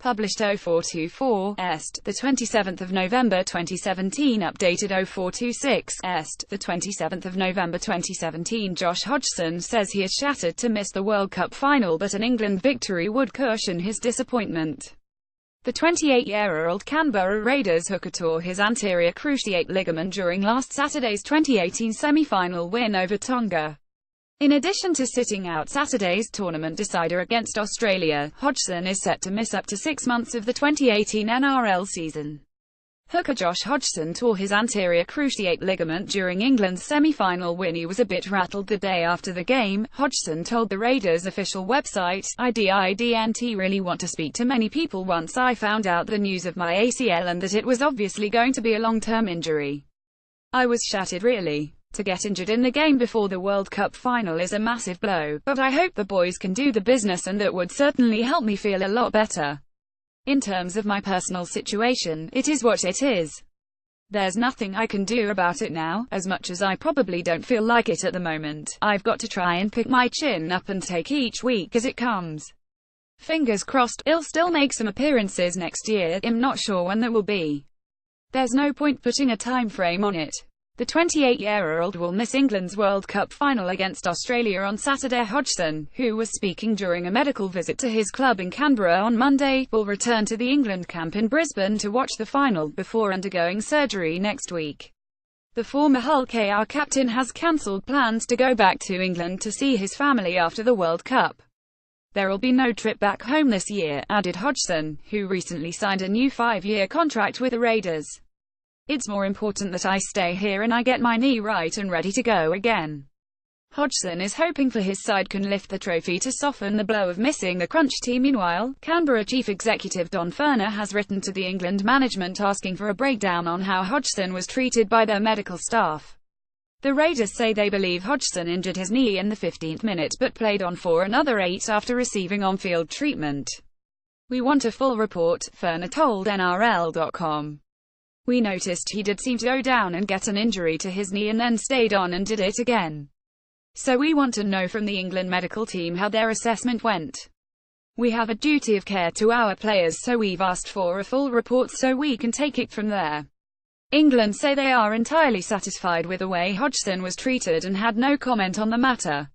Published 0424 Est, the 27th of November 2017. Updated 0426 Est, the 27th of November 2017. Josh Hodgson says he is shattered to miss the World Cup final, but an England victory would cushion his disappointment. The 28-year-old Canberra Raiders hooker tore his anterior cruciate ligament during last Saturday's 2018 semi-final win over Tonga. In addition to sitting out Saturday's tournament decider against Australia, Hodgson is set to miss up to 6 months of the 2018 NRL season. Hooker Josh Hodgson tore his anterior cruciate ligament during England's semi-final win. He was a bit rattled the day after the game, Hodgson told the Raiders' official website. I didn't really want to speak to many people once I found out the news of my ACL and that it was obviously going to be a long-term injury. I was shattered really. To get injured in the game before the World Cup final is a massive blow, but I hope the boys can do the business and that would certainly help me feel a lot better. In terms of my personal situation, it is what it is. There's nothing I can do about it now, as much as I probably don't feel like it at the moment. I've got to try and pick my chin up and take each week as it comes. Fingers crossed, I'll still make some appearances next year. I'm not sure when that will be. There's no point putting a time frame on it. The 28-year-old will miss England's World Cup final against Australia on Saturday. Hodgson, who was speaking during a medical visit to his club in Canberra on Monday, will return to the England camp in Brisbane to watch the final, before undergoing surgery next week. The former Hull KR captain has cancelled plans to go back to England to see his family after the World Cup. There'll be no trip back home this year, added Hodgson, who recently signed a new 5-year contract with the Raiders. It's more important that I stay here and I get my knee right and ready to go again. Hodgson is hoping for his side can lift the trophy to soften the blow of missing the crunch team. Meanwhile, Canberra chief executive Don Furner has written to the England management asking for a breakdown on how Hodgson was treated by their medical staff. The Raiders say they believe Hodgson injured his knee in the 15th minute but played on for another 8 after receiving on-field treatment. We want a full report, Furner told NRL.com. We noticed he did seem to go down and get an injury to his knee and then stayed on and did it again. So we want to know from the England medical team how their assessment went. We have a duty of care to our players, so we've asked for a full report so we can take it from there. England say they are entirely satisfied with the way Hodgson was treated and had no comment on the matter.